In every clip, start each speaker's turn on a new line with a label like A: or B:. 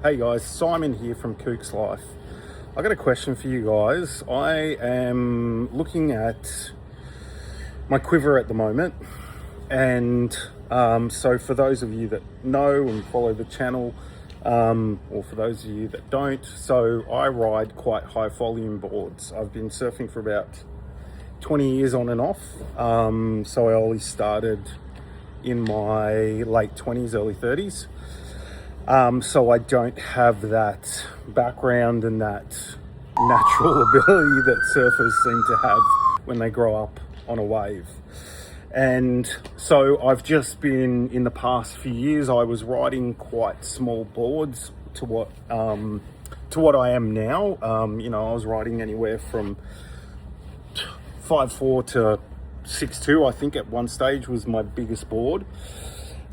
A: Hey guys, Simon here from Kook's Life. I got a question for you guys. I am looking at my quiver at the moment, and so for those of you that know and follow the channel, or for those of you that don't, so I ride quite high volume boards. I've been surfing for about 20 years on and off. So I only started in my late 20s, early 30s. So I don't have that background and that natural ability that surfers seem to have when they grow up on a wave. And so I've just been, in the past few years, I was riding quite small boards to what I am now. I was riding anywhere from 5'4" to 6'2", I think at one stage was my biggest board.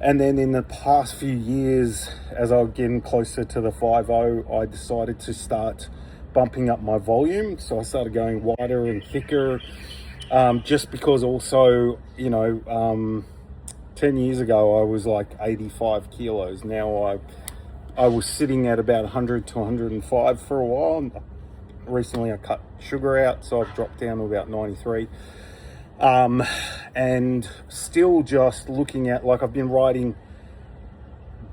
A: And then in the past few years, as I was getting closer to the 5'0", I decided to start bumping up my volume. So I started going wider and thicker, just because also, 10 years ago, I was like 85 kilos. Now I was sitting at about 100 to 105 for a while. Recently I cut sugar out, so I've dropped down to about 93. And still just looking at, like, I've been riding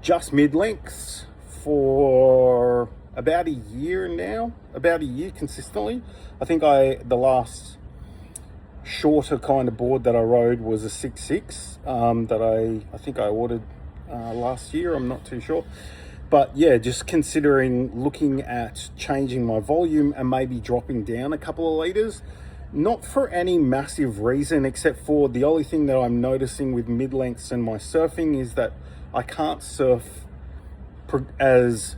A: just mid-lengths for about a year now, consistently. I think the last shorter kind of board that I rode was a 6'6", that I think I ordered last year. I'm not too sure. But yeah, just considering looking at changing my volume and maybe dropping down a couple of liters. Not for any massive reason, except for the only thing that I'm noticing with mid-lengths and my surfing is that I can't surf as,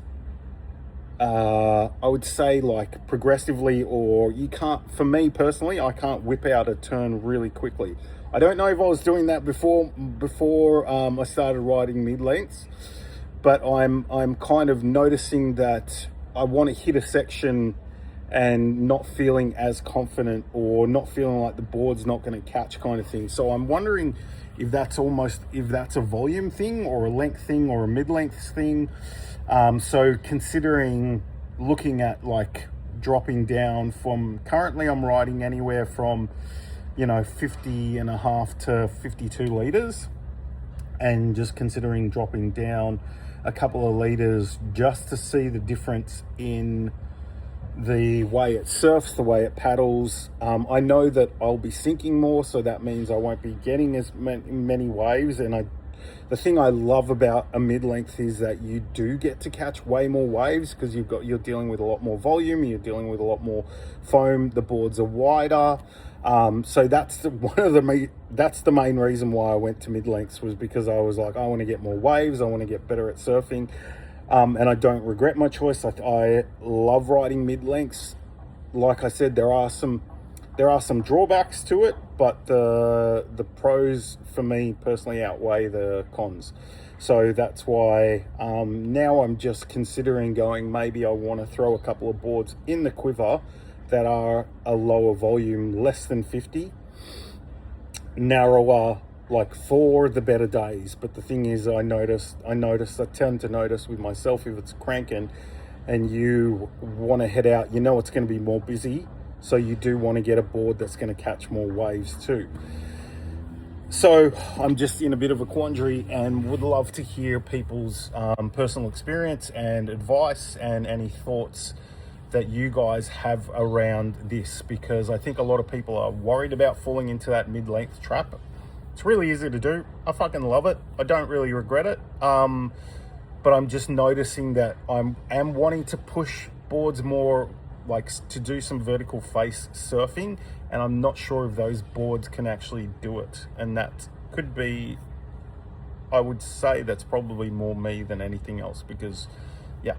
A: I would say, like, progressively, or you can't, for me personally, I can't whip out a turn really quickly. I don't know if I was doing that before I started riding mid-lengths, but I'm kind of noticing that I want to hit a section and not feeling as confident, or not feeling like the board's not going to catch, kind of thing. So I'm wondering if that's a volume thing, or a length thing, or a mid-length thing. So considering looking at, like, dropping down from, currently I'm riding anywhere from 50.5 to 52 liters, and just considering dropping down a couple of liters just to see the difference in the way it surfs, the way it paddles. I know that I'll be sinking more, so that means I won't be getting as many waves. And the thing I love about a mid-length is that you do get to catch way more waves, because you're dealing with a lot more volume, you're dealing with a lot more foam, the boards are wider. So that's the main reason why I went to mid-lengths, was because I was like, I want to get more waves, I want to get better at surfing. And I don't regret my choice. I love riding mid-lengths. Like I said, there are some drawbacks to it, but the pros for me personally outweigh the cons. So that's why now I'm just considering going, maybe I want to throw a couple of boards in the quiver that are a lower volume, less than 50, narrower, like, for the better days. But the thing is, I tend to notice with myself, if it's cranking and you want to head out, it's going to be more busy, so you do want to get a board that's going to catch more waves too. So I'm just in a bit of a quandary, and would love to hear people's personal experience and advice, and any thoughts that you guys have around this, because I think a lot of people are worried about falling into that mid-length trap. It's really easy to do. I fucking love it. I don't really regret it. But I'm just noticing that I am wanting to push boards more, like, to do some vertical face surfing, and I'm not sure if those boards can actually do it. And that could be, I would say that's probably more me than anything else, because, yeah.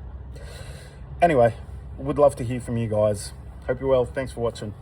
A: Anyway, would love to hear from you guys. Hope you're well. Thanks for watching.